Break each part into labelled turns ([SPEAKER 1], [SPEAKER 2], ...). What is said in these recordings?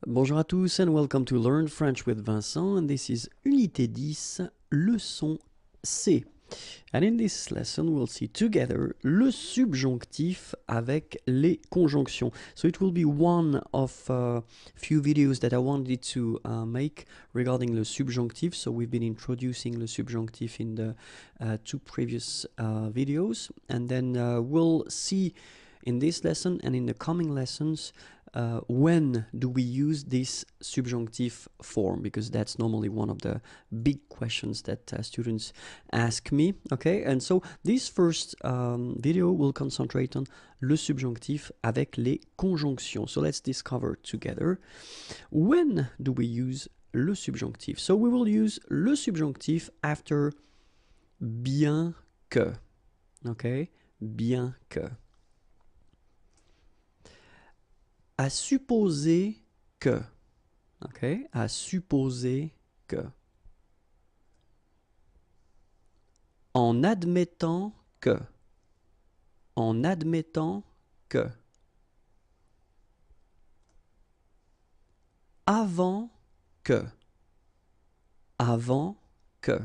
[SPEAKER 1] Bonjour à tous and welcome to Learn French with Vincent, and this is Unité 10, leçon C. And in this lesson we'll see together le subjonctif avec les conjonctions. So it will be one of few videos that I wanted to make regarding le subjonctif. So we've been introducing le subjonctif in the two previous videos, and then we'll see in this lesson and in the coming lessons when do we use this subjunctive form, because that's normally one of the big questions that students ask me. Okay, and so this first video will concentrate on le subjonctif avec les conjonctions. So let's discover together when do we use le subjonctif. So we will use le subjonctif after bien que. Okay, bien que. À supposer que. Ok, à supposer que. En admettant que. En admettant que. Avant que. Avant que.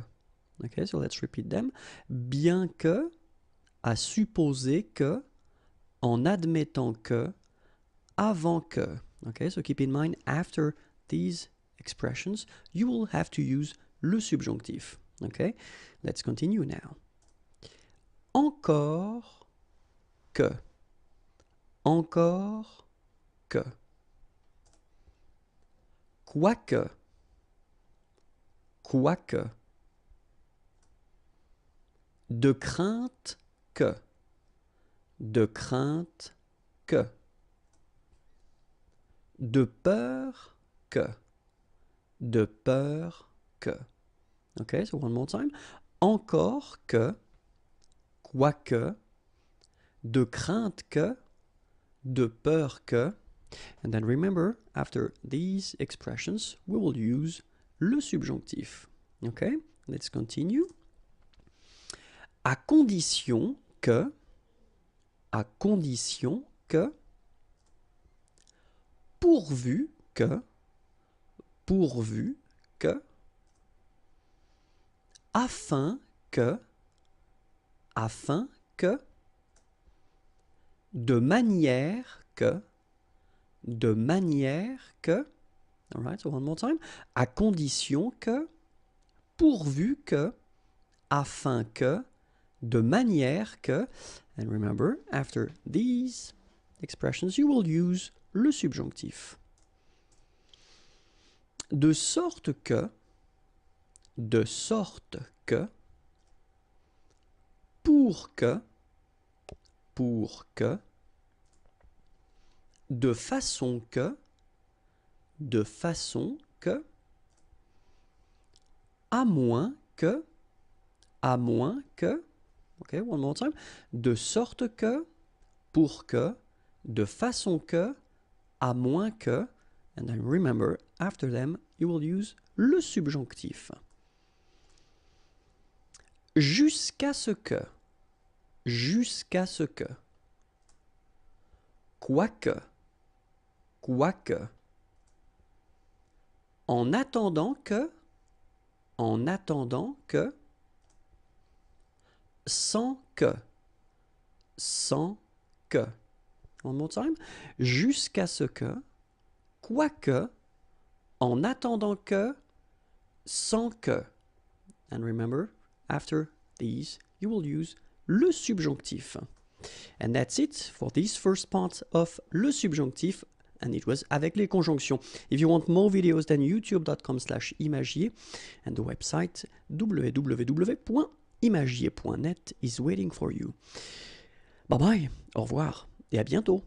[SPEAKER 1] Ok, so let's repeat them. Bien que, à supposer que, en admettant que, avant que. Okay, so keep in mind, after these expressions, you will have to use le subjonctif. Okay, let's continue now. Encore que. Encore que. Quoique. Quoique. De crainte que. De crainte que. De peur que. De peur que. Okay, so one more time. Encore que, quoique, de crainte que, de peur que. And then remember, after these expressions, we will use le subjonctif. Okay, let's continue. À condition que, pourvu que, afin que, de manière que, alright, so one more time, à condition que, pourvu que, afin que, de manière que, and remember, after these expressions, you will use le subjonctif. De sorte que, pour que, de façon que, à moins que, okay, one more time, de sorte que, pour que, de façon que, à moins que, and then remember, after them, you will use le subjonctif. Jusqu'à ce que, quoique, en attendant que, sans que, one more time, jusqu'à ce que, quoique, en attendant que, sans que. And remember, after these, you will use le subjonctif. And that's it for this first part of le subjonctif, and it was avec les conjonctions. If you want more videos, then youtube.com/imagier, and the website www.imagier.net is waiting for you. Bye bye, au revoir, et à bientôt.